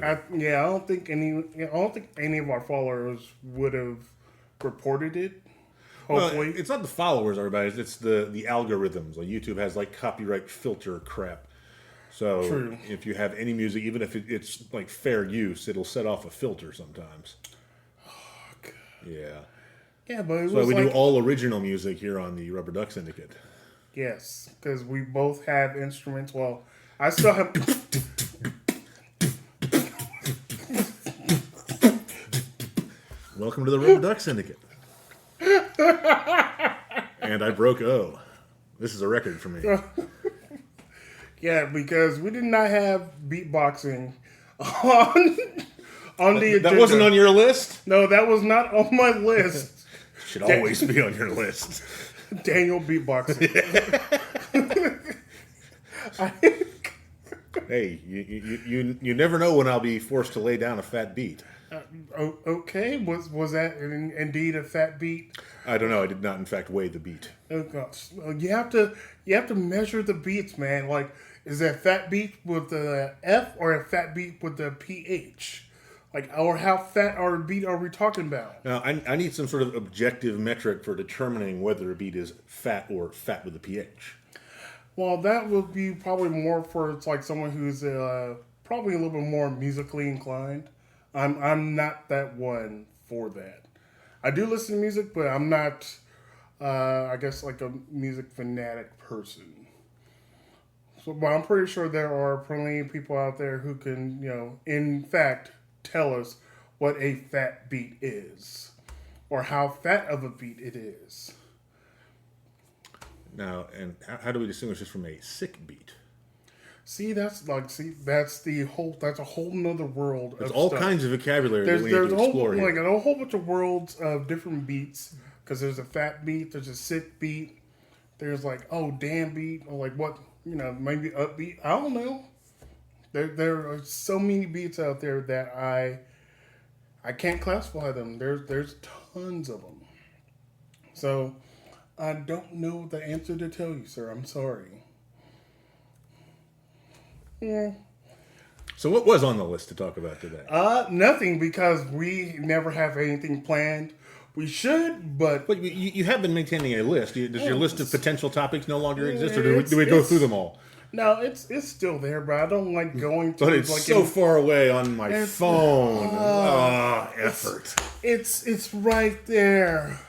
I don't think any of our followers would have reported it. Hopefully, well, it's not the followers, everybody. It's the algorithms. Like YouTube has like copyright filter crap. So True. if you have any music, even if it's like fair use, it'll set off a filter sometimes. Oh, God. Yeah. Yeah, but it So was we like, do all original music here on the Rubber Duck Syndicate. yes, because we both have instruments. Well, I still have. Welcome to the Rubber Duck Syndicate. And I broke O. This is a record for me. Yeah, because we did not have beatboxing on the agenda. That wasn't on your list? No, that was not on my list. Should always be on your list. Daniel beatboxing. Hey, you never know when I'll be forced to lay down a fat beat. Okay, was that indeed a fat beat? I don't know. I did not, in fact, weigh the beat. Oh gosh, you have to measure the beats, man. Like, is that fat beat with the F or a fat beat with the PH? Like, or how fat our beat are we talking about? Now, I need some sort of objective metric for determining whether a beat is fat or fat with a PH. Well, that would be probably more for it's like someone who's probably a little bit more musically inclined. I'm not that one for that. I do listen to music, but I'm not, I guess, like a music fanatic person. So, but I'm pretty sure there are plenty of people out there who can, in fact, tell us what a fat beat is, or how fat of a beat it is. Now, and how do we distinguish this from a sick beat? That's a whole nother world. There's of all stuff. kinds of vocabulary that we need There's to explore here. like a whole bunch of worlds of different beats. Because there's a fat beat, there's a sick beat, there's like damn beat, or like what maybe upbeat. I don't know. There are so many beats out there that I can't classify them. There's tons of them. So I don't know the answer to tell you, sir. I'm sorry. Yeah. So what was on the list to talk about today? Nothing, because we never have anything planned. We should, but you have been maintaining a list. Does your list of potential topics no longer exist, or do we go through them all? No, it's still there, but I don't like going to. But it's like so far away on my phone. Effort. It's right there.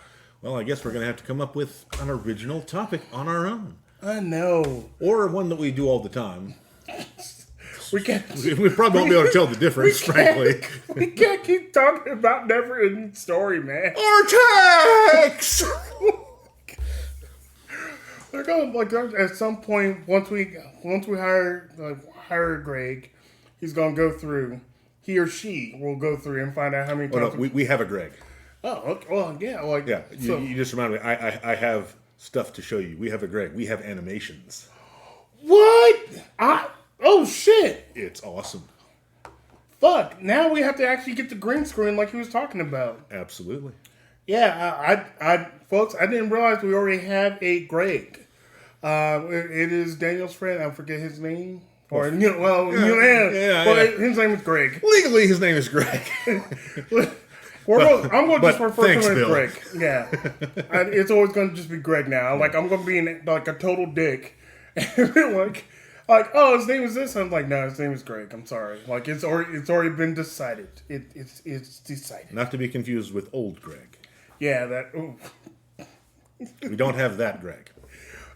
Well, I guess we're going to have to come up with an original topic on our own. I know. Or one that we do all the time. We can't. We probably won't be able to tell the difference, frankly. We can't keep talking about never-ending story, man. Artax! They're going like at some point once we hire Greg, he's going to go through. He or she will go through and find out how many times. No, we have a Greg. Oh, okay. Well, yeah, Yeah. So, You just reminded me. I have stuff to show you. We have a Greg. We have animations. what? Oh shit! It's awesome. Fuck! Now we have to actually get the green screen like he was talking about. Absolutely. Yeah, folks, I didn't realize we already have a Greg. It is Daniel's friend. I forget his name. Or his name is Greg. Legally, his name is Greg. I'm going to just refer to him as Bill. Greg. Yeah, it's always going to just be Greg now. Like I'm going to be like a total dick, like, oh, his name is this. I'm like, no, his name is Greg. I'm sorry. Like it's already been decided. It's decided. Not to be confused with old Greg. Yeah, that. Ooh. We don't have that Greg.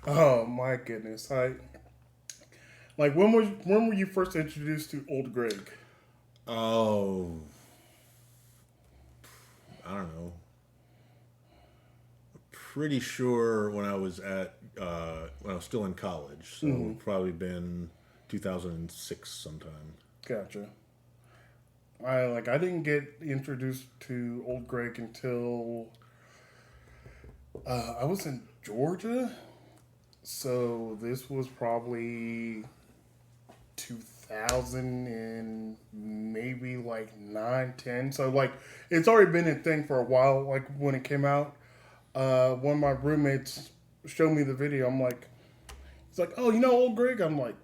Oh my goodness! Like when were you first introduced to old Greg? Oh, I don't know. Pretty sure when I was still in college, so it's probably been 2006 sometime. Gotcha. I didn't get introduced to old Greg until I was in Georgia, so this was probably 2000 and maybe like 9, 10. So like it's already been a thing for a while. Like when it came out, one of my roommates showed me the video. I'm like, he's like, oh, old Greg? I'm like,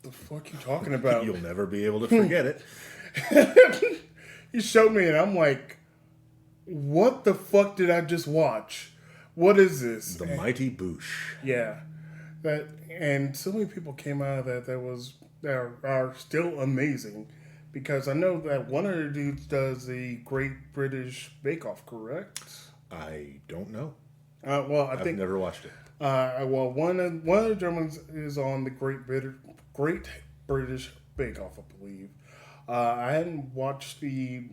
the fuck you talking about? You'll never be able to forget it. He showed me, and I'm like, what the fuck did I just watch? What is this? The Mighty Boosh. Yeah. And so many people came out of that that are still amazing. Because I know that one of the dudes does the Great British Bake Off, correct? I don't know. Well, I've never watched it. Well, one of the Germans is on the Great British Bake Off, I believe. I hadn't watched the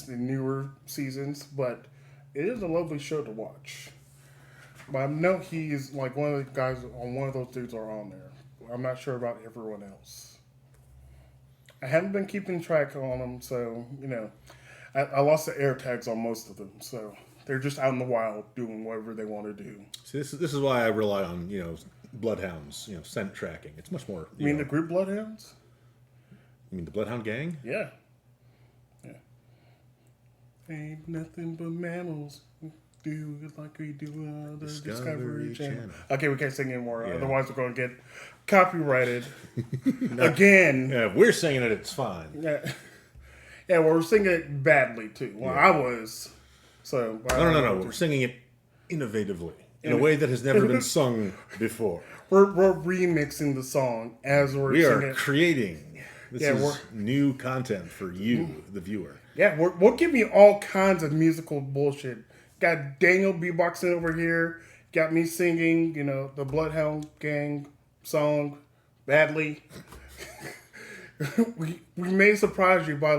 newer seasons, but it is a lovely show to watch. But I know he is like one of the guys on one of those dudes are on there. I'm not sure about everyone else. I haven't been keeping track on them, so, I lost the air tags on most of them, so they're just out in the wild doing whatever they want to do. See, this is why I rely on, Bloodhounds, scent tracking. It's much more... You mean the group Bloodhounds? You mean the Bloodhound gang? Yeah. Ain't nothing but mammals do it like we do on the Discovery Channel. Okay, we can't sing anymore. Yeah. Otherwise, we're going to get copyrighted again. Yeah, if we're singing it, it's fine. Yeah, well, we're singing it badly, too. Well, I was. So No. We're singing it innovatively, in a way that has never been sung before. We're remixing the song as we're singing. We are creating. This is new content for you, the viewer. Yeah, we'll give you all kinds of musical bullshit. Got Daniel beatboxing over here. Got me singing, the Bloodhound Gang song badly. we may surprise you by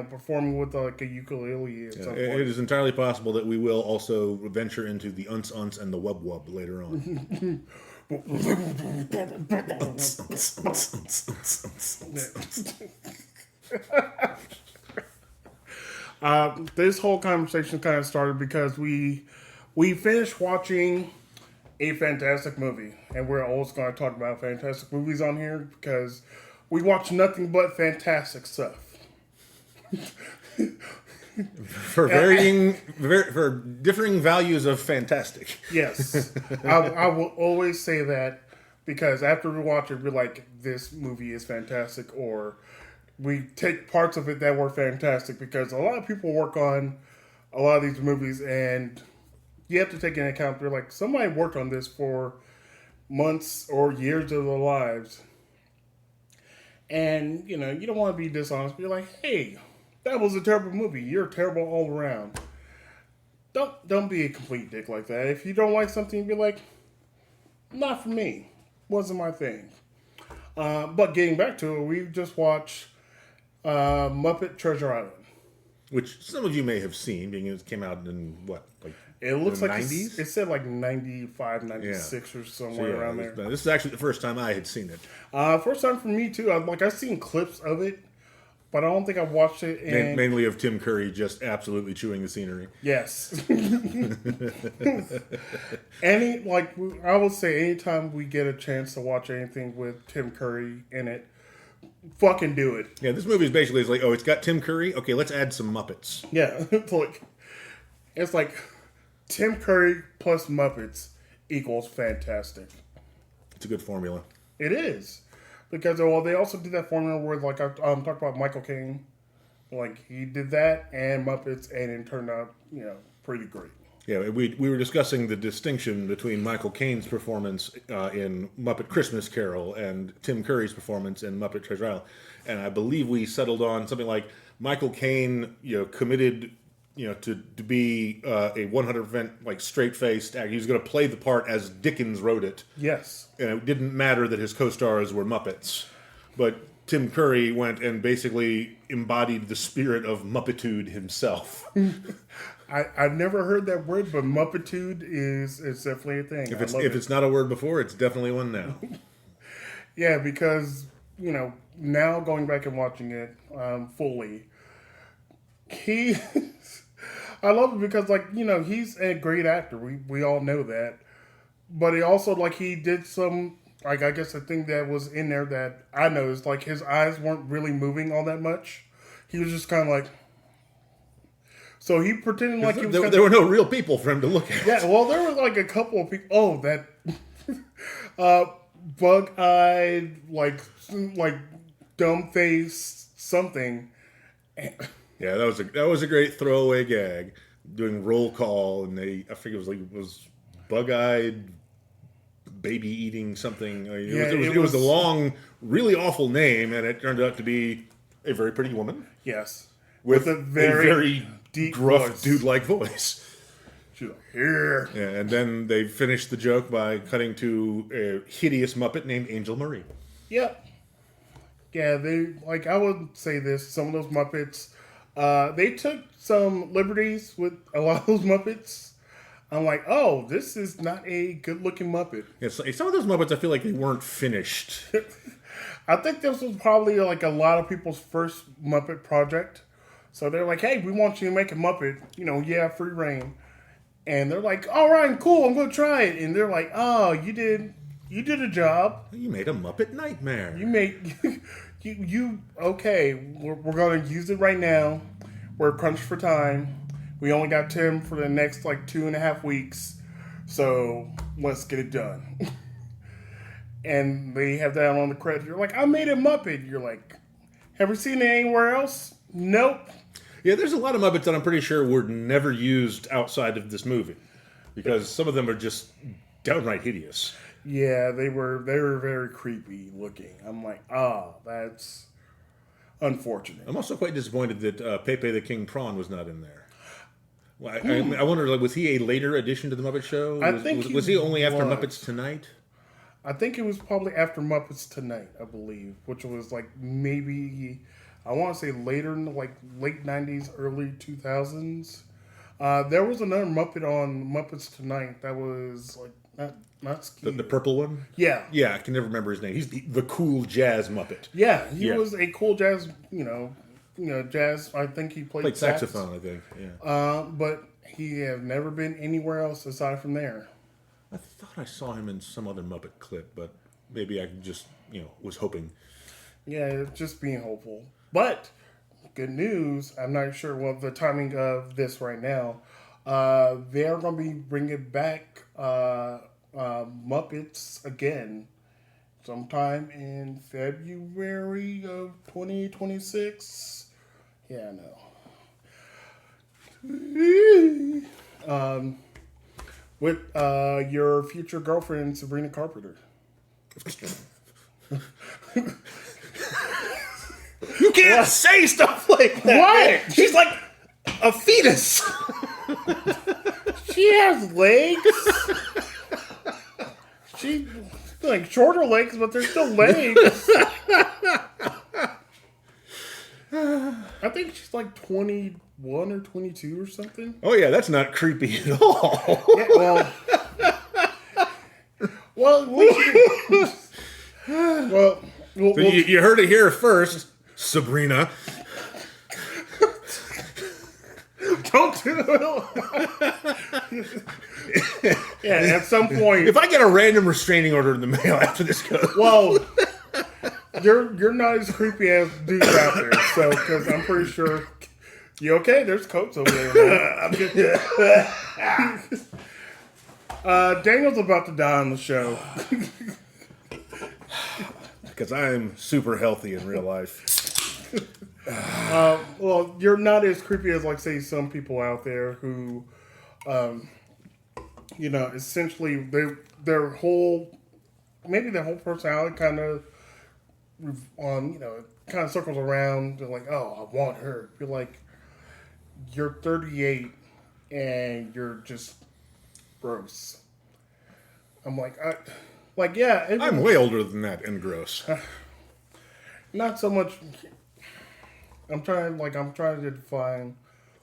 performing with a ukulele at some point. It is entirely possible that we will also venture into the unts and the wub later on. This whole conversation kind of started because we finished watching a fantastic movie, and we're always going to talk about fantastic movies on here because we watch nothing but fantastic stuff. For differing values of fantastic. Yes, I will always say that because after we watch it, we're like, this movie is fantastic, or we take parts of it that were fantastic because a lot of people work on a lot of these movies, and you have to take into account they're like, somebody worked on this for months or years of their lives, and you don't want to be dishonest. But you're like, hey, that was a terrible movie. You're terrible all around. Don't be a complete dick like that. If you don't like something, be like, not for me. Wasn't my thing. But getting back to it, we just watched Muppet Treasure Island, which some of you may have seen, being it came out in it looks the like 90s? It said 95, 96 or somewhere around there. This is actually the first time I had seen it. First time for me too. I've seen clips of it, but I don't think I've watched it. Mainly of Tim Curry just absolutely chewing the scenery. Yes. I would say anytime we get a chance to watch anything with Tim Curry in it, fucking do it. Yeah, this movie is basically it's got Tim Curry. Okay, let's add some Muppets. Yeah, it's like Tim Curry plus Muppets equals fantastic. It's a good formula. It is. Because, they also did that formula where, I talked about Michael Caine. He did that and Muppets, and it turned out, pretty great. Yeah, we were discussing the distinction between Michael Caine's performance in Muppet Christmas Carol and Tim Curry's performance in Muppet Treasure Island. And I believe we settled on something like Michael Caine, committed, to be a 100% straight-faced actor. He was going to play the part as Dickens wrote it. Yes. And it didn't matter that his co-stars were Muppets. But Tim Curry went and basically embodied the spirit of Muppitude himself. I've never heard that word, but Muppitude is definitely a thing. If it's not a word before, it's definitely one now. Yeah, because, now going back and watching it fully, I love it because, he's a great actor. We all know that. But he also, he did some, I guess the thing that was in there that I noticed, his eyes weren't really moving all that much. He was just kind of so he pretended like he was... There were no real people for him to look at. Yeah, well, there were, a couple of people... Oh, that... bug-eyed, dumb-faced something Yeah, that was a great throwaway gag. Doing roll call, and I think it was bug-eyed baby eating something. It was a long, really awful name, and it turned out to be a very pretty woman. Yes. With a very deep gruff, voice. dude-like voice. She's like, here. Yeah, and then they finished the joke by cutting to a hideous Muppet named Angel Marie. Yep. Yeah, I would say this, some of those Muppets, they took some liberties with a lot of those Muppets. I'm like, oh, this is not a good-looking Muppet. Yeah, some of those Muppets, I feel like they weren't finished. I think this was probably like a lot of people's first Muppet project. So they're like, hey, we want you to make a Muppet. Free reign. And they're like, all right, cool, I'm going to try it. And they're like, oh, you did a job. You made a Muppet nightmare. Okay, we're going to use it right now. We're crunched for time. We only got Tim for the next 2.5 weeks. So let's get it done. And they have that on the credits. You're like, I made a Muppet. You're like, have we seen it anywhere else? Nope. Yeah, there's a lot of Muppets that I'm pretty sure were never used outside of this movie. Because some of them are just downright hideous. Yeah, they were very creepy looking. I'm like, that's unfortunate. I'm also quite disappointed that Pepe the King Prawn was not in there. Well, I wonder, was he a later addition to the Muppet Show? Was he only after Muppets Tonight? I think it was probably after Muppets Tonight, I believe, which was maybe, I want to say later in the late 90s, early 2000s. There was another Muppet on Muppets Tonight that was not Skeeter. The purple one? Yeah. Yeah, I can never remember his name. He's the cool jazz Muppet. Yeah, he was a cool jazz, jazz. I think he played saxophone, I think. Yeah. But he has never been anywhere else aside from there. I thought I saw him in some other Muppet clip, but maybe I just, was hoping. Yeah, just being hopeful. But good news, I'm not sure the timing of this right now. They are going to be bringing back Muppets again sometime in February of 2026. Yeah, I know. With your future girlfriend, Sabrina Carpenter. You can't say stuff like that. What? She's like a fetus. She has legs. She shorter legs, but they're still legs. I think she's 21 or 22 or something. Oh yeah, that's not creepy at all. Yeah, You heard it here first, Sabrina. Don't do it. Yeah, at some point. If I get a random restraining order in the mail after this goes. Well, you're not as creepy as dudes out there, so because I'm pretty sure. You okay? There's coats over there. I'm good. Daniel's about to die on the show. Because I'm super healthy in real life. Well, you're not as creepy as say some people out there who, essentially their whole personality kind of circles around. They're like, oh, I want her. You're like, you're 38 and you're just gross. I'm like, yeah. I'm way older than that and gross. Not so much. I'm trying to define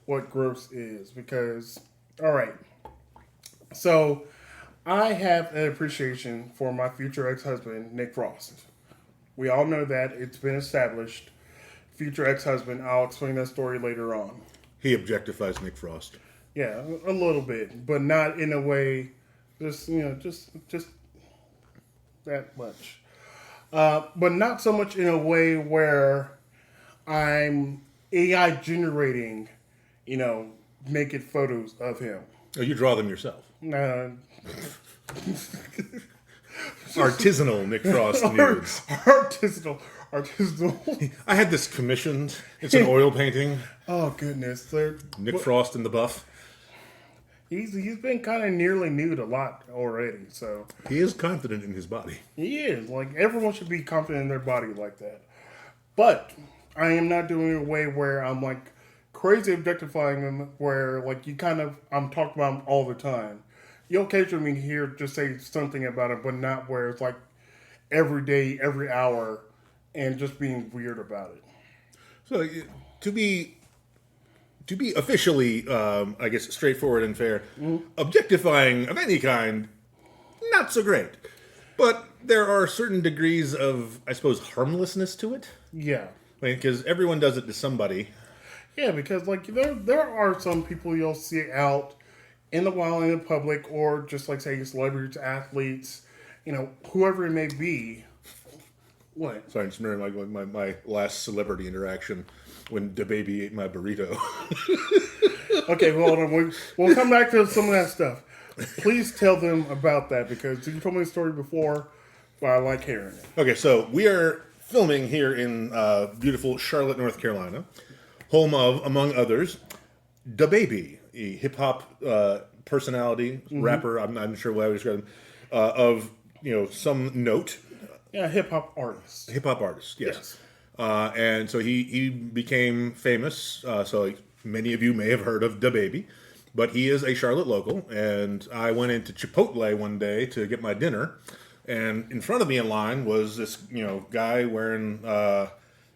what gross is because, all right. So, I have an appreciation for my future ex-husband, Nick Frost. We all know that. It's been established. Future ex-husband. I'll explain that story later on. He objectifies Nick Frost. Yeah, a little bit, but not in a way. Just that much. But not so much in a way where I'm AI generating, naked photos of him. Oh, you draw them yourself. Artisanal Nick Frost nudes. Artisanal. artisanal. I had this commissioned. It's an oil painting. Oh goodness, Nick Frost in the buff. He's been kind of nearly nude a lot already, so He is confident in his body. he is like everyone should be confident in their body like that. But I am not doing it a way where I'm like crazy objectifying them, where like I'm talking about them all the time. You'll occasionally hear just say something about it, but not where it's like every day, every hour, and just being weird about it. So to be officially, I guess, straightforward and fair, objectifying of any kind, not so great. But there are certain degrees of, I suppose, harmlessness to it. Yeah. Because everyone does it to somebody. Yeah, because like there are some people you'll see out in the wild, in the public, or just like say celebrities, athletes, whoever it may be. What? Sorry, I'm just remembering my last celebrity interaction when DaBaby ate my burrito. Okay, well, hold on. We'll come back to some of that stuff. Please tell them about that because you told me the story before, but I like hearing it. Okay, so we are filming here in beautiful Charlotte, North Carolina, home of, among others, DaBaby, a hip-hop personality, rapper, I'm not sure what I would describe him, of, some note. Yeah, hip hop artist. Hip hop artist, yes. And so he became famous. So many of you may have heard of DaBaby, but he is a Charlotte local. And I went into Chipotle one day to get my dinner, and in front of me in line was this guy wearing it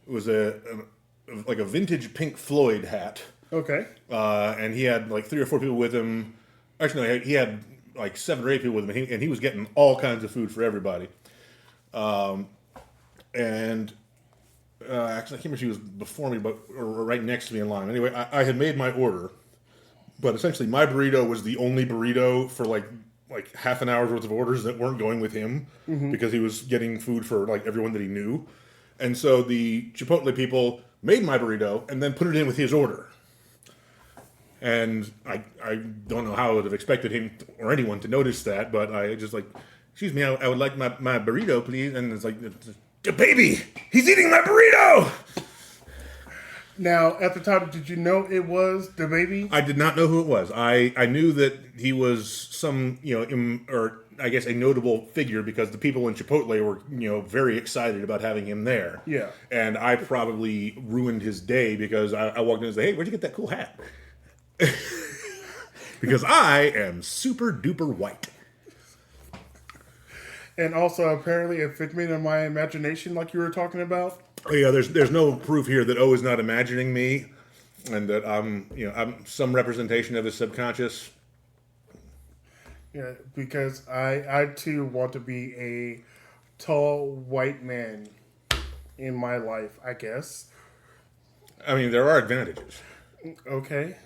was like a vintage Pink Floyd hat. Okay. And he had like 3 or 4 people with him. Actually, no, he had like 7 or 8 people with him, and he was getting all kinds of food for everybody. Actually, I can't remember if she was before me, or right next to me in line. Anyway, I had made my order, but essentially my burrito was the only burrito for like half an hour's worth of orders that weren't going with him because he was getting food for like everyone that he knew. And so the Chipotle people made my burrito and then put it in with his order. And I don't know how I would have expected him or anyone to notice that, but I just like, excuse me, I would like my burrito, please. And it's like, DaBaby, he's eating my burrito! Now, at the time, did you know it was DaBaby? I did not know who it was. I knew that he was some, or I guess a notable figure because the people in Chipotle were, very excited about having him there. Yeah. And I probably ruined his day because I walked in and said, hey, where'd you get that cool hat? Because I am super duper white. And also, apparently, a figment of my imagination, like you were talking about. Oh yeah, there's no proof here that O is not imagining me, and that I'm some representation of his subconscious. Yeah, because I too want to be a tall white man in my life, I guess. I mean, there are advantages. Okay.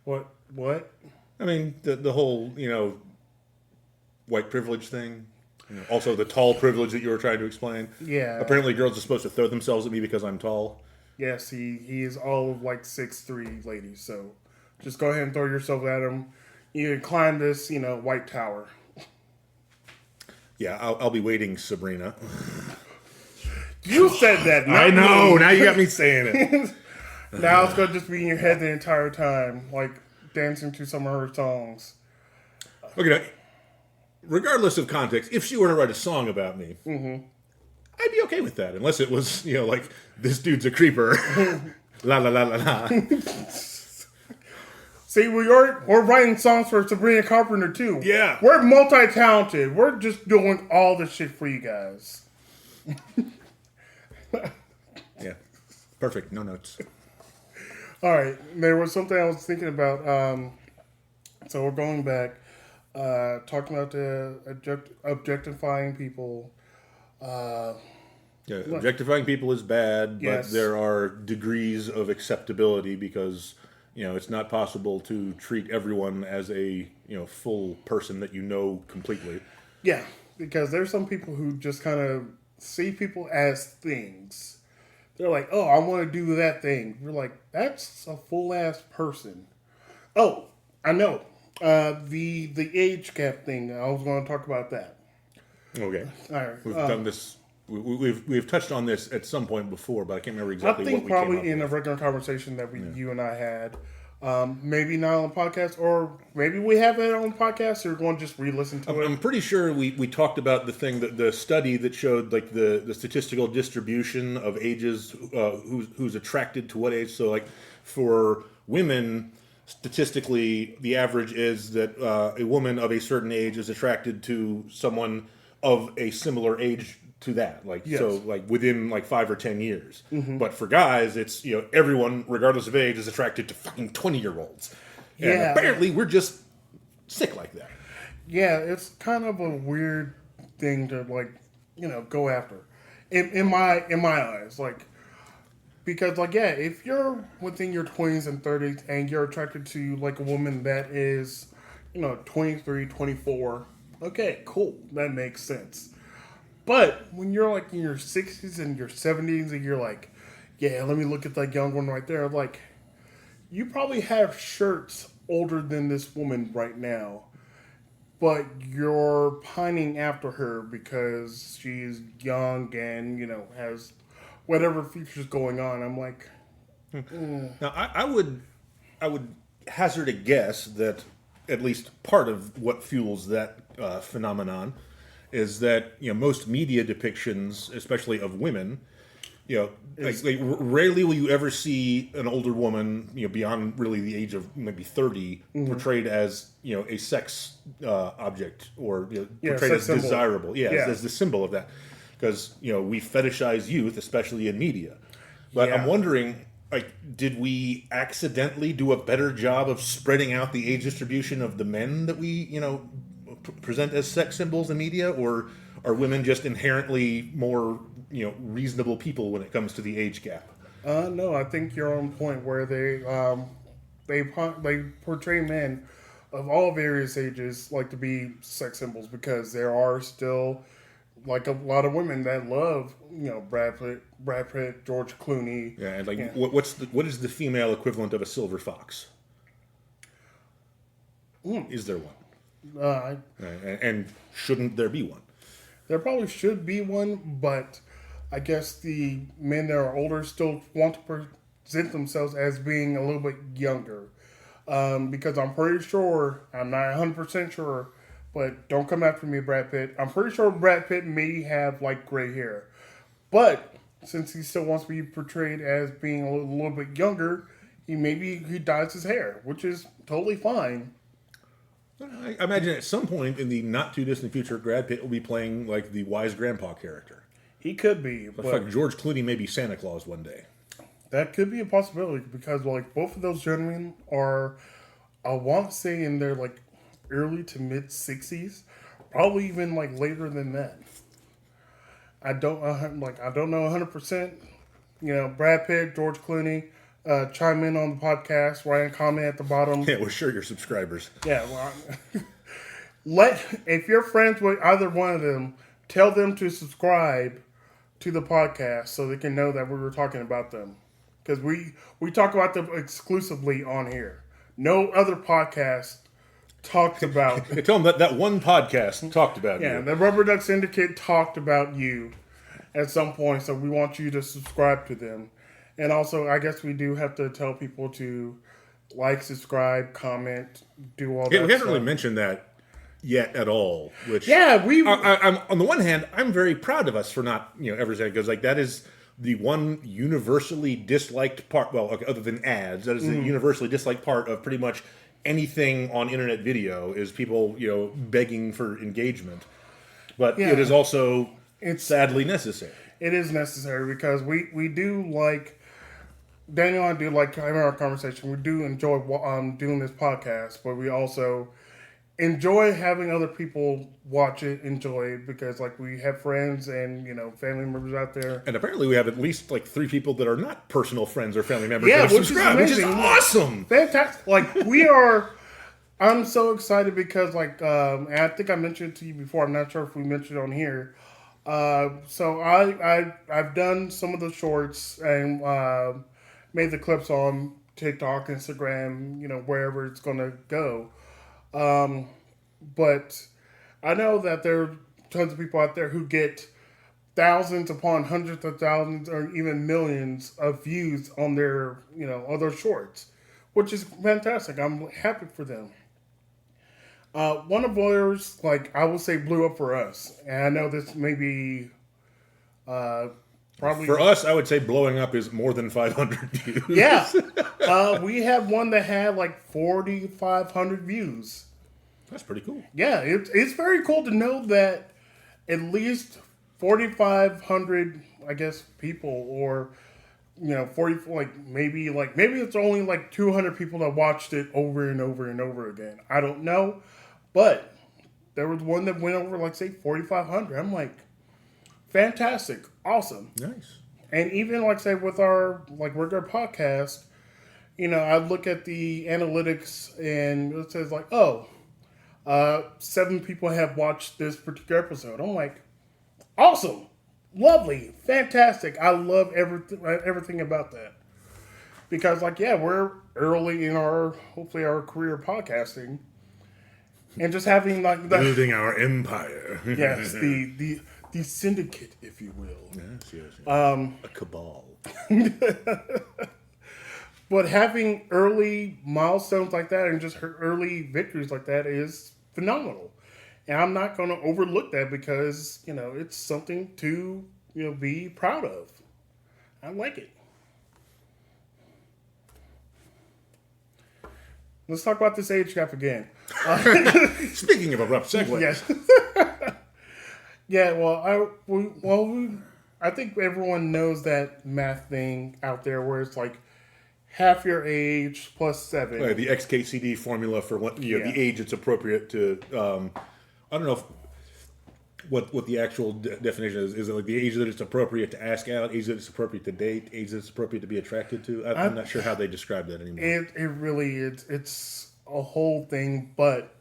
What? I mean, the whole white privilege thing. Also, the tall privilege that you were trying to explain. Yeah. Apparently, girls are supposed to throw themselves at me because I'm tall. Yes, he is all of like 6'3" ladies. So just go ahead and throw yourself at him. You can climb this, white tower. Yeah, I'll be waiting, Sabrina. You said that. Not I know. me. Now you got me saying it. Now it's gonna just be in your head the entire time, like dancing to some of her songs. Okay. Now, regardless of context, if she were to write a song about me, I'd be okay with that, unless it was, like, this dude's a creeper. La la la la la. See, we're writing songs for Sabrina Carpenter too. Yeah. We're multi-talented. We're just doing all the shit for you guys. Yeah. Perfect. No notes. All right. There was something I was thinking about. So we're going back. Talking about the objectifying people. Yeah, objectifying people is bad, but Yes. there are degrees of acceptability because, it's not possible to treat everyone as a, full person that you know completely. Yeah, because there's some people who just kind of see people as things. They're like, oh, I want to do that thing. We're like, that's a full-ass person. Oh, I know. The age gap thing. I was going to talk about that. Okay. All right. We've done this we've touched on this at some point before, but I can't remember exactly I think what we came probably up in with. a regular conversation that you and I had. Maybe not on the podcast, or maybe we have it on the podcast, or we're going to just re-listen to it. I'm pretty sure we talked about the study that showed like the statistical distribution of ages, who's attracted to what age. So like for women, statistically, the average is that a woman of a certain age is attracted to someone of a similar age to that, like Yes. so, like within like 5 or 10 years. But for guys, it's everyone, regardless of age, is attracted to fucking 20-year-olds. And Yeah. apparently, we're just sick like that. Yeah, it's kind of a weird thing to go after, in my eyes, because if you're within your 20s and 30s and you're attracted to like a woman that is 23, 24, okay, cool, that makes sense. But when you're like in your 60s and your 70s and you're like, yeah, let me look at that young one right there, like, you probably have shirts older than this woman right now, but you're pining after her because she's young and has whatever features going on. I'm like, Now, I would hazard a guess that at least part of what fuels that phenomenon is that most media depictions, especially of women, rarely will you ever see an older woman, beyond really the age of maybe 30, portrayed as a sex object or portrayed as symbol. desirable. Yeah, Yeah. as the symbol of that, because we fetishize youth, especially in media. But Yeah. I'm wondering, did we accidentally do a better job of spreading out the age distribution of the men that we present as sex symbols in media, or are women just inherently more reasonable people when it comes to the age gap? No, I think you're on point where they portray men of all various ages like to be sex symbols, because there are still like a lot of women that love Brad Pitt, George Clooney. Yeah, and what is the female equivalent of a silver fox? Is there one? And shouldn't there be one? There probably should be one, but I guess the men that are older still want to present themselves as being a little bit younger. Because I'm pretty sure, I'm not 100% sure, but don't come after me, Brad Pitt. I'm pretty sure Brad Pitt may have like gray hair. But since he still wants to be portrayed as being a little bit younger, he dyes his hair, which is totally fine. I imagine at some point in the not too distant future, Brad Pitt will be playing like the wise grandpa character. He could be, But like George Clooney may be Santa Claus one day. that could be a possibility, because like both of those gentlemen are, I want to say, in their like early to mid 60s, probably even like later than that. I don't know 100%. Brad Pitt, George Clooney, chime in on the podcast, write a comment at the bottom. Yeah, we're sure you're subscribers. Yeah, well, if you're friends with either one of them, tell them to subscribe to the podcast so they can know that we were talking about them, because we talk about them exclusively on here. No other podcast talked about. Tell them that one podcast talked about Yeah, you. the Rubber Duck Syndicate talked about you at some point, so we want you to subscribe to them. And also, I guess we do have to tell people to like, subscribe, comment, do all that. Yeah, we haven't stuff. really mentioned that yet at all. Which I'm on the one hand, I'm very proud of us for not ever saying, because like that is the one universally disliked part. Well, okay, other than ads, that is the universally disliked part of pretty much anything on internet video is people begging for engagement. But it is also sadly necessary. It is necessary, because we do like, Daniel and I do like having our conversation. We do enjoy doing this podcast, but we also enjoy having other people watch it, enjoy it, because like we have friends and family members out there. And apparently we have at least like 3 people that are not personal friends or family members Yeah, that have subscribed, which which is is amazing. awesome. Fantastic! Like we are. I'm so excited because and I think I mentioned it to you before. I'm not sure if we mentioned it on here. So I've done some of the shorts and made the clips on TikTok, Instagram, wherever it's gonna go. But I know that there are tons of people out there who get thousands upon hundreds of thousands or even millions of views on their, other shorts, which is fantastic. I'm happy for them. One of theirs, like I would say, blew up for us, and I know this may be probably For us, I would say blowing up is more than 500 views. Yeah, we have one that had like 4,500 views. That's pretty cool. Yeah, it's very cool to know that at least 4,500, I guess, people, or 40, maybe it's only like 200 people that watched it over and over and over again. I don't know, but there was one that went over like say 4,500. I'm like, fantastic, awesome, Nice. and even like say with our like regular podcast, I look at the analytics and it says like, 7 people have watched this particular episode. I'm like, awesome, lovely, fantastic. I love everything about that. Because like, yeah, we're early in hopefully our career podcasting. And just having like the Building our empire. yes, the syndicate, if you will. Yes. A cabal. But having early milestones like that and just early victories like that is phenomenal. And I'm not going to overlook that because, it's something to, be proud of. I like it. Let's talk about this age gap again. Speaking of abrupt segue. Yes. Yeah, I think everyone knows that math thing out there where it's like half your age plus 7. Right, the XKCD formula for the age it's appropriate to. I don't know what the actual definition is. Is it like the age that it's appropriate to ask out, age that it's appropriate to date, age that it's appropriate to be attracted to? I'm not sure how they describe that anymore. It really is. It's a whole thing, but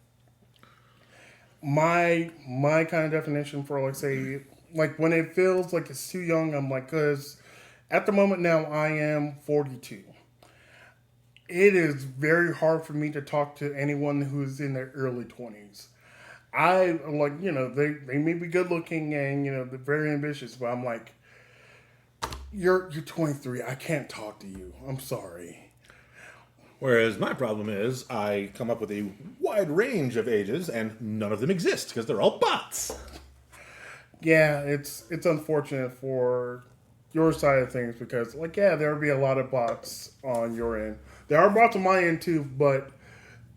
my kind of definition for like say like when it feels like it's too young, I'm like, because at the moment now I am 42. It is very hard for me to talk to anyone who's in their early 20s. I like, they may be good looking and, they're very ambitious, but I'm like, you're 23. I can't talk to you. I'm sorry. Whereas my problem is I come up with a wide range of ages and none of them exist because they're all bots. Yeah, it's unfortunate for your side of things because, like, yeah, there'll be a lot of bots on your end. There are bots on my end too, but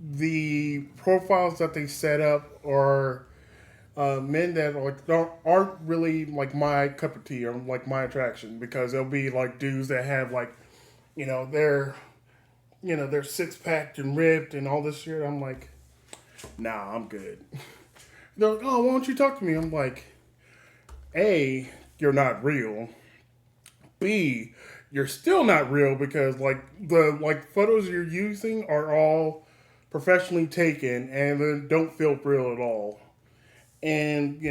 the profiles that they set up are men that aren't really like my cup of tea or like my attraction because they'll be like dudes that have like, they're 6-packed and ripped and all this shit. I'm like, nah, I'm good. They're like, oh, why don't you talk to me? I'm like, A, you're not real. B, you're still not real because the photos you're using are all professionally taken and then don't feel real at all. And,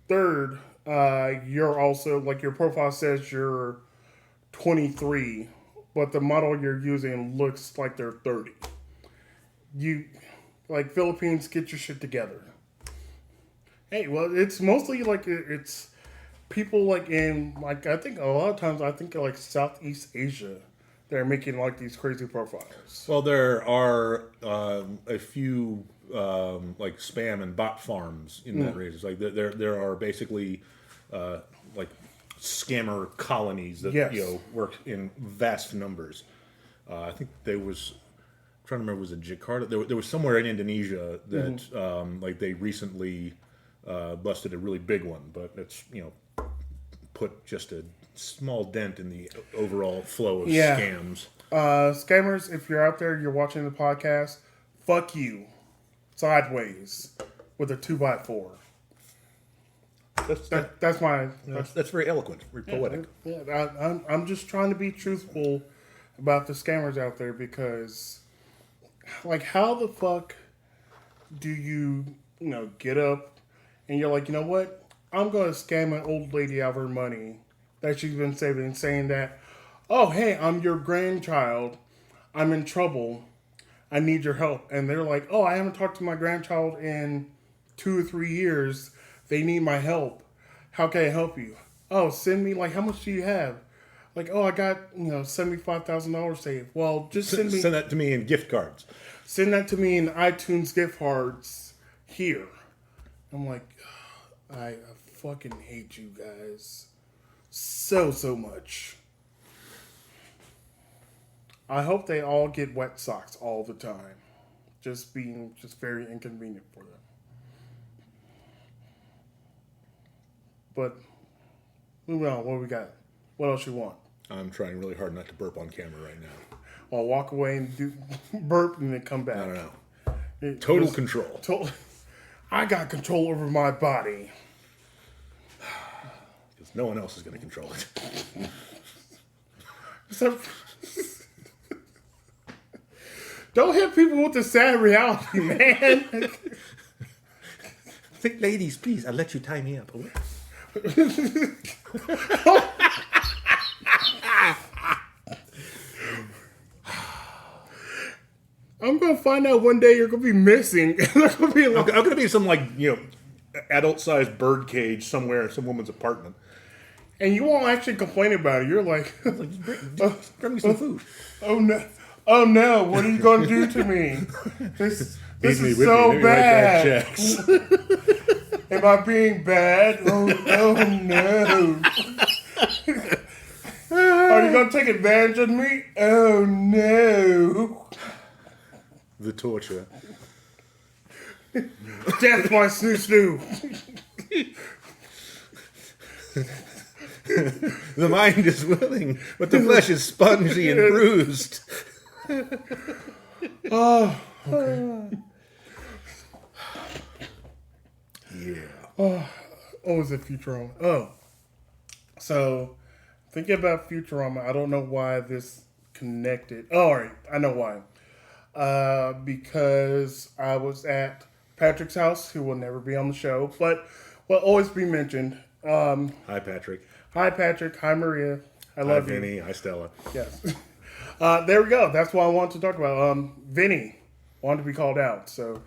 third, you're also your profile says you're 23, but the model you're using looks like they're 30. You, Philippines, get your shit together. Hey, well, it's mostly it's people in I think a lot of times Southeast Asia that are making these crazy profiles. Well, there are a few spam and bot farms in that region. Like there are basically scammer colonies that work in vast numbers. I think there was. I'm trying to remember, was it Jakarta? There was somewhere in Indonesia that they recently busted a really big one, but it's put just a small dent in the overall flow of scams. Scammers, if you're out there, you're watching the podcast, fuck you. Sideways with a 2x4. That's very eloquent, very poetic. Yeah, I'm just trying to be truthful about the scammers out there because, how the fuck do you, get up and you're like, you know what? I'm going to scam an old lady out of her money that she's been saving, saying that, oh, hey, I'm your grandchild. I'm in trouble. I need your help. And they're like, oh, I haven't talked to my grandchild in 2 or 3 years. They need my help. How can I help you? oh, send me, like, how much do you have? Like, oh, I got, $75,000 saved. Well, just send me. Send that to me in gift cards. Send that to me in iTunes gift cards here. I'm like, I fucking hate you guys so much. I hope they all get wet socks all the time. Just being very inconvenient for them. But moving on, what we got? What else you want? I'm trying really hard not to burp on camera right now. I'll walk away and do burp and then come back. I don't know. Total control. I got control over my body. Because no one else is going to control it. Don't hit people with the sad reality, man. Ladies, please, I'll let you tie me up. I'm gonna find out one day you're gonna be missing. There's gonna be I'm gonna be some adult-sized bird cage somewhere in some woman's apartment, and you won't actually complain about it. You're like, bring me some food. Oh no! What are you gonna do to me? This is so bad. Am I being bad? Oh no! Are you gonna take advantage of me? Oh no! The torture. Death by snoo. The mind is willing, but the flesh is spongy and bruised. Oh, okay. Yeah. Oh, was it Futurama? Oh. So, thinking about Futurama, I don't know why this connected. Oh, all right. I know why. Because I was at Patrick's house, who will never be on the show, but will always be mentioned. Hi, Patrick. Hi, Patrick. Hi, Maria. I love you. Hi, Vinny. Hi, Stella. Yes. There we go. That's what I wanted to talk about. Vinny wanted to be called out. So,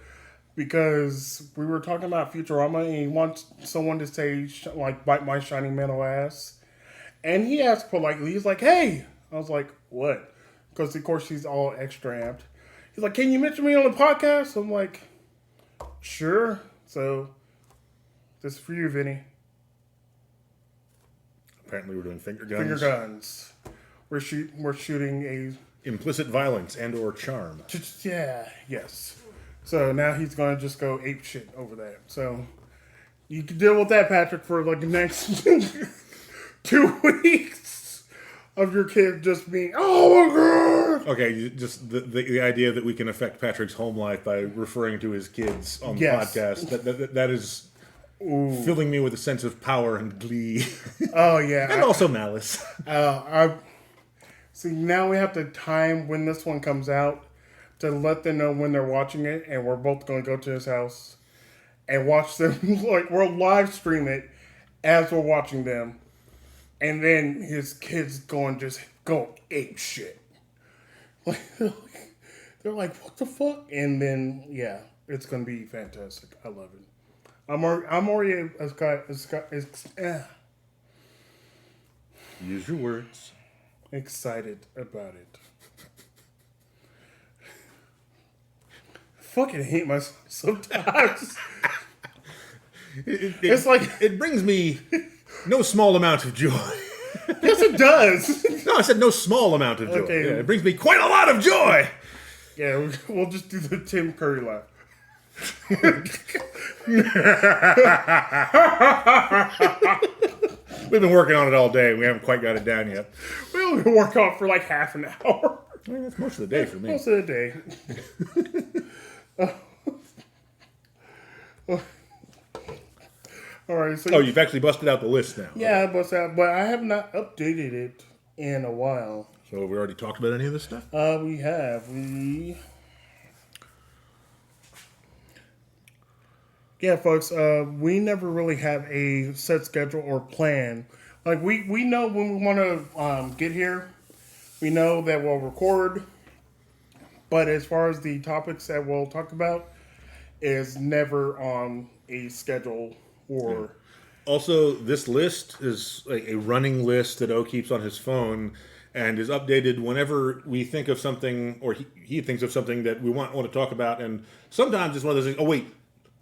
because we were talking about Futurama, and he wants someone to say, bite my shiny metal ass. And he asked politely, he's like, hey. I was like, what? Because, of course, he's all extra amped. He's like, can you mention me on the podcast? I'm like, sure. So, this is for you, Vinny. Apparently we're doing finger guns. Finger guns. We're shooting a... implicit violence and or charm. Yeah, yes. So now he's going to just go ape shit over that. So you can deal with that, Patrick, for like the next 2 weeks of your kid just being, oh my God. Okay, just the idea that we can affect Patrick's home life by referring to his kids on the podcast, that is... Ooh. Filling me with a sense of power and glee. Oh, yeah. And also malice. See, now we have to time when this one comes out to let them know when they're watching it, and we're both going to go to his house and watch them. We'll live stream it as we're watching them. And then his kids go ape shit. They're like, what the fuck? And then, yeah, it's going to be fantastic. I love it. I'm already use your words. Excited about it. I fucking hate myself sometimes. It's like it brings me no small amount of joy. Yes, it does. No, I said no small amount of joy. Okay. Yeah, it brings me quite a lot of joy. Yeah, we'll just do the Tim Curry laugh. We've been working on it all day. We haven't quite got it down yet. We only work on it for like half an hour. I mean, that's most of the day for me. Most of the day. All right. So you've actually busted out the list now. Yeah, I busted out, but I have not updated it in a while. So we already talked about any of this stuff? We have. Yeah, folks, we never really have a set schedule or plan. Like, we know when we want to get here. We know that we'll record. But as far as the topics that we'll talk about, is never on a schedule or Also, this list is like a running list that O keeps on his phone and is updated whenever we think of something, or he thinks of something that we want to talk about. And sometimes it's one of those things, oh, wait,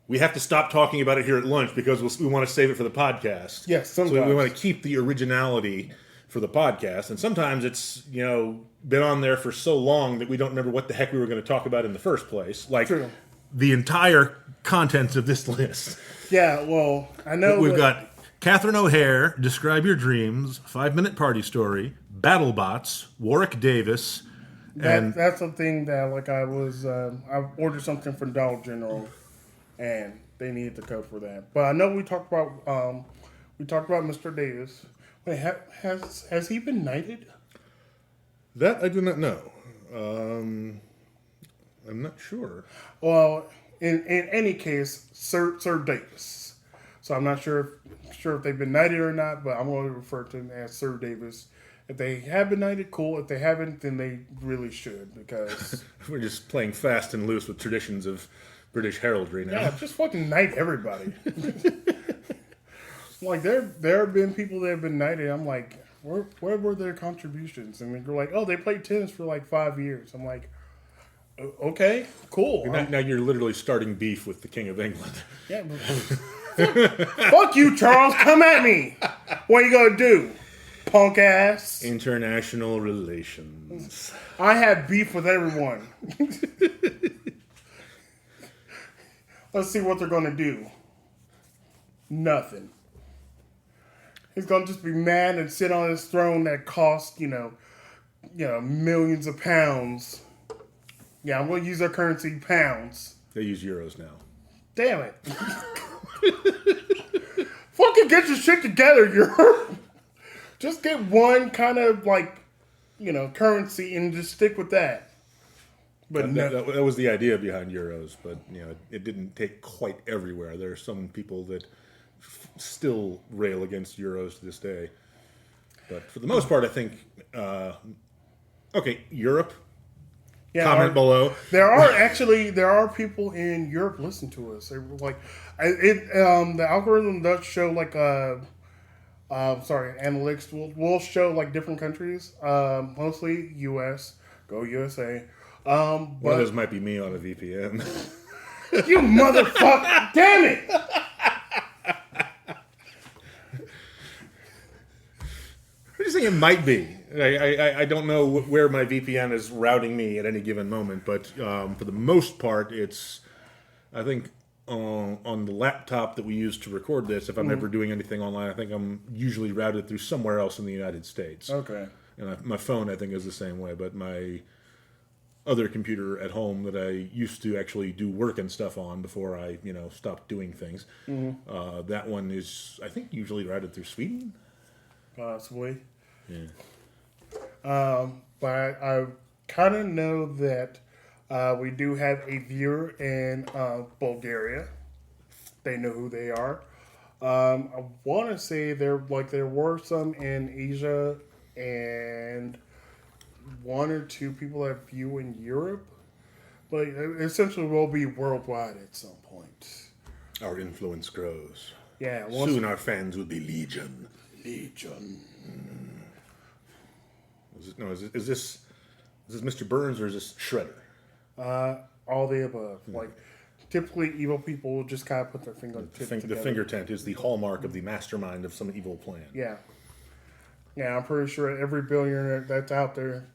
we have to stop talking about it here at lunch because we want to save it for the podcast. Yes, so sometimes. we want to keep the originality for the podcast. And sometimes it's, been on there for so long that we don't remember what the heck we were going to talk about in the first place. Like True. the entire contents of this list. Yeah, well, I know We've got Catherine O'Hare, Describe Your Dreams, 5-Minute Party Story, BattleBots, Warwick Davis, and that's the thing that I ordered something from Dollar General, and they needed the code for that. But I know we talked about Mr. Davis. Wait, has he been knighted? that I do not know. I'm not sure. Well, in any case, Sir Davis. So I'm not sure if they've been knighted or not, but I'm going to refer to him as Sir Davis. If they have been knighted, cool. If they haven't, then they really should, because We're just playing fast and loose with traditions of British heraldry now. yeah, just fucking knight everybody. Like there have been people that have been knighted. I'm like, where were their contributions? And they're like, oh, they played tennis for like 5 years. I'm like, okay, cool. Now you're literally starting beef with the King of England. Yeah, fuck you, Charles. Come at me. What you gonna do, punk ass? International relations. I have beef with everyone. Let's see what they're gonna do. Nothing. He's gonna just be mad and sit on his throne that costs, millions of pounds. Yeah, I'm gonna use their currency, pounds. They use euros now. Damn it. Fucking get your shit together, Europe. Just get one kind of currency and just stick with that. But that was the idea behind euros, but it didn't take quite everywhere. There are some people that still rail against euros to this day. But for the most part, I think Europe. yeah, Comment below. There are people in Europe listening to us. They were like, the algorithm does show analytics will show different countries. Mostly U.S. Go USA. One of those might be me on a VPN. You motherfucker! Damn it! I'm just saying it might be. I don't know where my VPN is routing me at any given moment, but for the most part, it's, I think, on the laptop that we use to record this, if I'm ever doing anything online, I think I'm usually routed through somewhere else in the United States. Okay. And my phone, I think, is the same way, but my other computer at home that I used to actually do work and stuff on before I, stopped doing things, that one is, I think, usually routed through Sweden. Possibly. Yeah. But I kind of know that we do have a viewer in Bulgaria. They know who they are. I want to say there were some in Asia and one or two people that view in Europe. But essentially we'll be worldwide at some point. Our influence grows. Yeah. Soon our fans will be legion. Legion. Is this Mr. Burns or is this Shredder? All the above. Typically evil people will just kind of put their finger together. The finger tent is the hallmark of the mastermind of some evil plan. Yeah. Yeah, I'm pretty sure every billionaire that's out there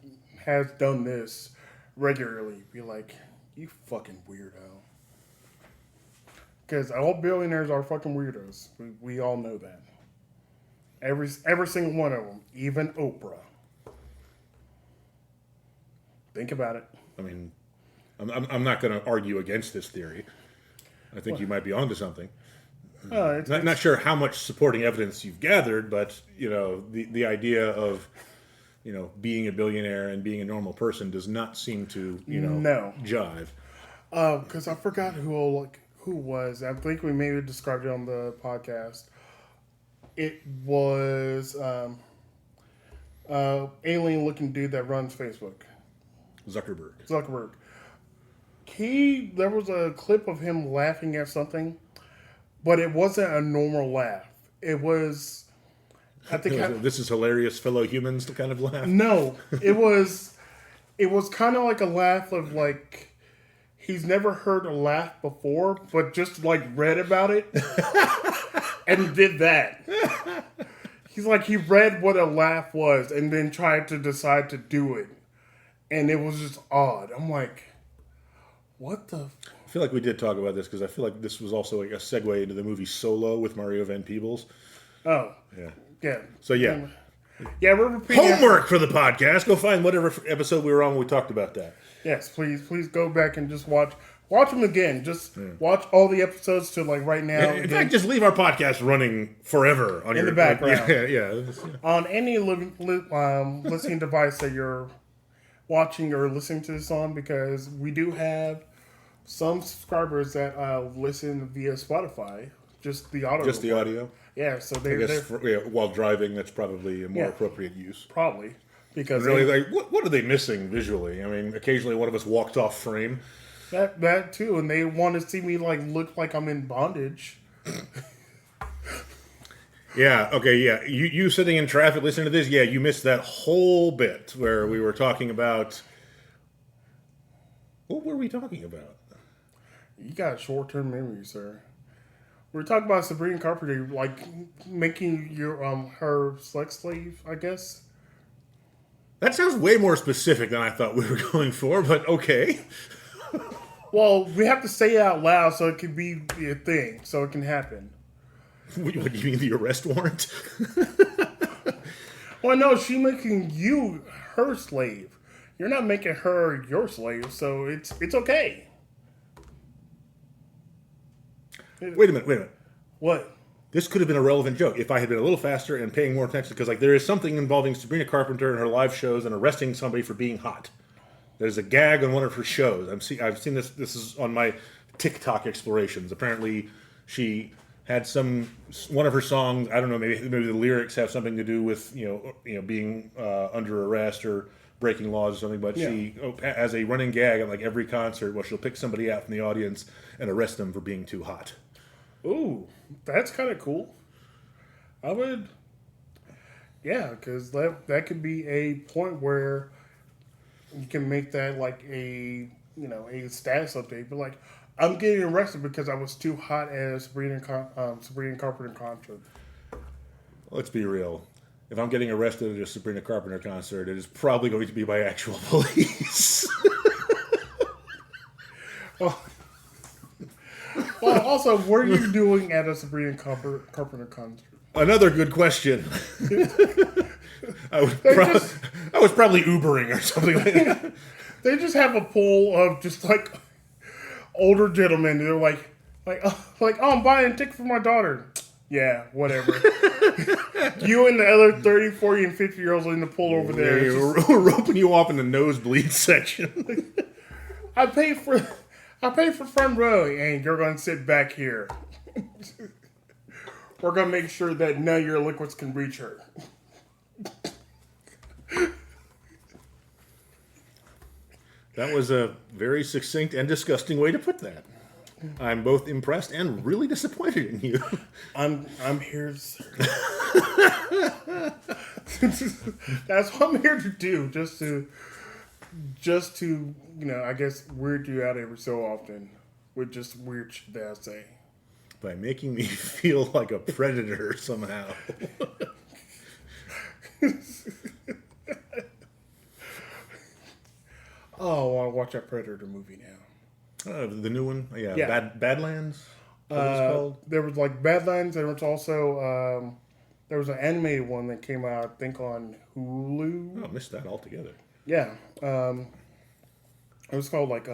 has done this regularly. Be like, you fucking weirdo. Because all billionaires are fucking weirdos. We all know that. Every single one of them. Even Oprah. Think about it. I mean, I'm not going to argue against this theory. I think you might be onto something. Not sure how much supporting evidence you've gathered, but the idea of being a billionaire and being a normal person does not seem to no jive. Because I forgot who was. I think we maybe described it on the podcast. It was alien-looking dude that runs Facebook. Zuckerberg. There was a clip of him laughing at something, but it wasn't a normal laugh. it was. I think This is hilarious, fellow humans, kind of laugh. no, it was. It was kind of like a laugh of like he's never heard a laugh before, but just like read about it and did that. He's like he read what a laugh was and then tried to decide to do it, and it was just odd. I'm like, what the. I feel like we did talk about this because I feel like this was also like a segue into the movie Solo with Mario Van Peebles. Oh. Yeah. Yeah. So yeah. Yeah, we're repeating Homework for the podcast. Go find whatever episode we were on when we talked about that. Yes, please go back and just watch them again. Just watch all the episodes to like right now. In fact, just leave our podcast running forever on in the background. Yeah. On any listening device that you're watching or listening to this on, because we do have some subscribers that listen via Spotify. Just the audio. Just the audio. Yeah, so I guess while driving, that's probably a more appropriate use. Probably. Because really, what are they missing visually? I mean, occasionally one of us walked off frame. That too, and they want to see me like look like I'm in bondage. Yeah. Okay. Yeah. You sitting in traffic listening to this. Yeah. You missed that whole bit where we were talking about. What were we talking about? You got short-term memory, sir. We were talking about Sabrina Carpenter, like making your her sex slave, I guess. That sounds way more specific than I thought we were going for, but okay. Well, we have to say it out loud so it can be a thing, so it can happen. What do you mean, the arrest warrant? Well, no, she's making you her slave. You're not making her your slave, so it's okay. Wait a minute. What? This could have been a relevant joke if I had been a little faster and paying more attention, because like there is something involving Sabrina Carpenter and her live shows and arresting somebody for being hot. There's a gag on one of her shows. I've seen this. This is on my TikTok explorations. Apparently, she had one of her songs. I don't know. Maybe the lyrics have something to do with being under arrest or breaking laws or something. But she has a running gag at like every concert where she'll pick somebody out from the audience and arrest them for being too hot. Ooh, that's kind of cool. I would, because that could be a point where you can make that like a status update. But like, I'm getting arrested because I was too hot at a Sabrina Carpenter concert. Let's be real. If I'm getting arrested at a Sabrina Carpenter concert, it is probably going to be by actual police. Well, also, what are you doing at a Sabrina Carpenter concert? Another good question. I was probably Ubering or something like that. They just have a pool of just like older gentlemen. They're like, oh, I'm buying a ticket for my daughter. Yeah, whatever. You and the other 30, 40, and 50-year-olds in the pool over there. We're roping you off in the nosebleed section. I pay for front row, and you're going to sit back here. We're going to make sure that none of your liquids can reach her. That was a very succinct and disgusting way to put that. I'm both impressed and really disappointed in you. I'm here, sir. That's what I'm here to do. Just to I guess weird you out every so often with just weird shit that I say. By making me feel like a predator somehow. Oh, I want to watch that Predator movie now. The new one? Yeah. Badlands? There was like Badlands. There was also there was an animated one that came out, I think, on Hulu. Oh, I missed that altogether. Yeah. It was called like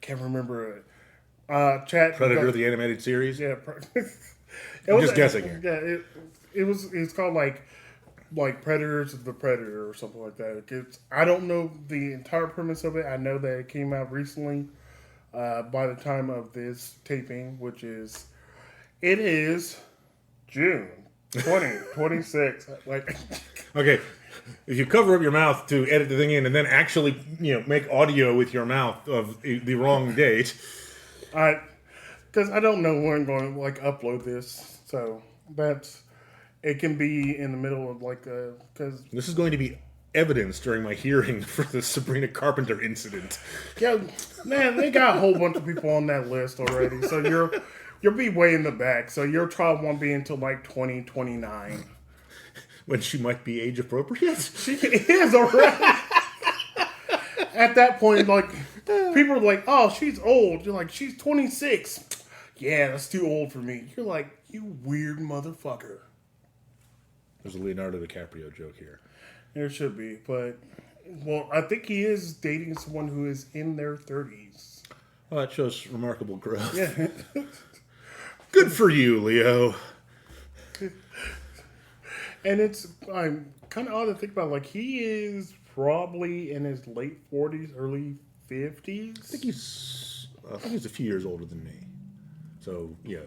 can't remember it. Predator, the animated series? Yeah. I'm just guessing here. Yeah, it's called like Predators of the Predator or something like that. I don't know the entire premise of it. I know that it came out recently by the time of this taping, which is June 2026. Like, okay, if you cover up your mouth to edit the thing in and then actually make audio with your mouth of the wrong date. because I don't know when I'm going to like upload this, so that's it can be in the middle of like because This is going to be evidence during my hearing for the Sabrina Carpenter incident. yeah, man, they got a whole bunch of people on that list already, so you'll be way in the back. So your trial won't be until like 2029. When she might be age appropriate. She is already. At that point, like people are like, "Oh, she's old." You're like, "She's 26." Yeah, that's too old for me. You're like, "You weird motherfucker." There's a Leonardo DiCaprio joke here. There should be, but well, I think he is dating someone who is in their 30s. Well, that shows remarkable growth. Yeah. Good for you, Leo. And it's I'm kind of odd to think about. Like he is probably in his late 40s, early 50s. I think he's a few years older than me. So yeah,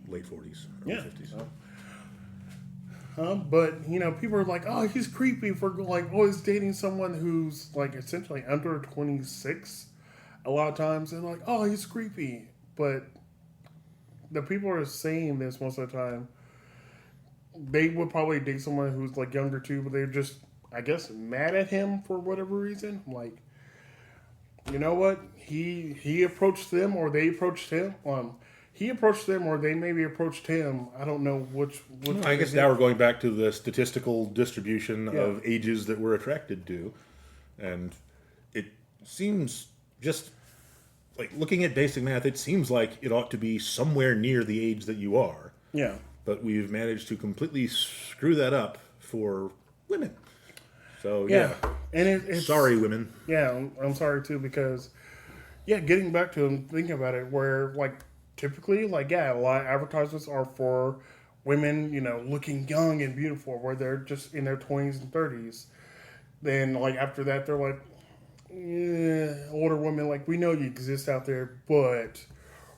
late 40s, early 50s. But you know, people are like, "Oh, he's creepy for like always dating someone who's like essentially under 26." A lot of times, they're like, "Oh, he's creepy," but the people are saying this most of the time. They would probably date someone who's like younger too, but they're just, I guess, mad at him for whatever reason. I'm like, you know what? He approached them, or they approached him. He approached them, or they maybe approached him. I don't know which I guess now we're going back to the statistical distribution Yeah. of ages that we're attracted to, and it seems just like looking at basic math. It seems like it ought to be somewhere near the age that you are. Yeah. But we've managed to completely screw that up for women. So, yeah. And it's sorry, women. Yeah, I'm sorry too, because, yeah, getting back to them, thinking about it, where, like, typically, like, yeah, a lot of advertisements are for women, you know, looking young and beautiful, where they're just in their 20s and 30s. Then, like, after that, they're like, older women, like, we know you exist out there, but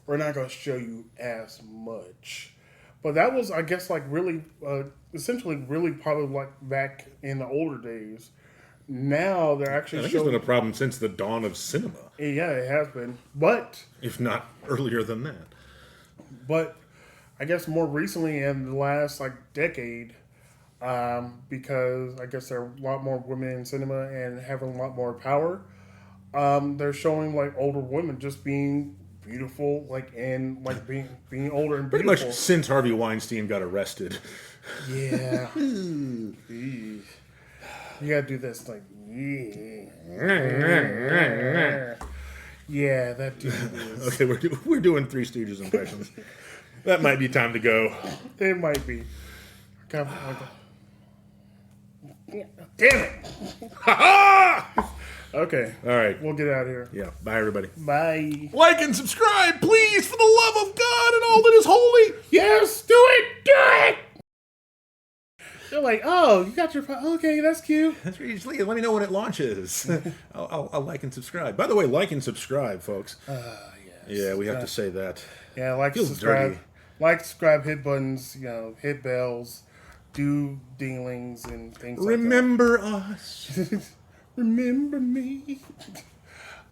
we're not going to show you as much. But that was, I guess, like really, essentially, really probably like back in the older days. Now they're actually I think showing. it's been a problem since the dawn of cinema, Yeah, it has been, but if not earlier than that. I guess more recently in the last like decade, because I guess there are a lot more women in cinema and having a lot more power. They're showing like older women just being beautiful, like and like being older and Pretty beautiful. much since Harvey Weinstein got arrested. Yeah. You gotta do this like yeah, that dude is. Okay, we're doing Three Stooges impressions. That might be time to go. It might be. Damn it. Okay. All right. We'll get out of here. Yeah. Bye, everybody. Bye. Like and subscribe, please, for the love of God and all that is holy. Yes, do it! Do it! They're like, oh, you got your phone. Okay, that's cute. That's where you just let me know when it launches. I'll like and subscribe. By the way, like and subscribe, folks. Yes. Yeah, we have to say that. Yeah, like, Feels subscribe. dirty. Like, subscribe, hit buttons, you know, hit bells, do dinglings and things Remember us. like that. Remember me.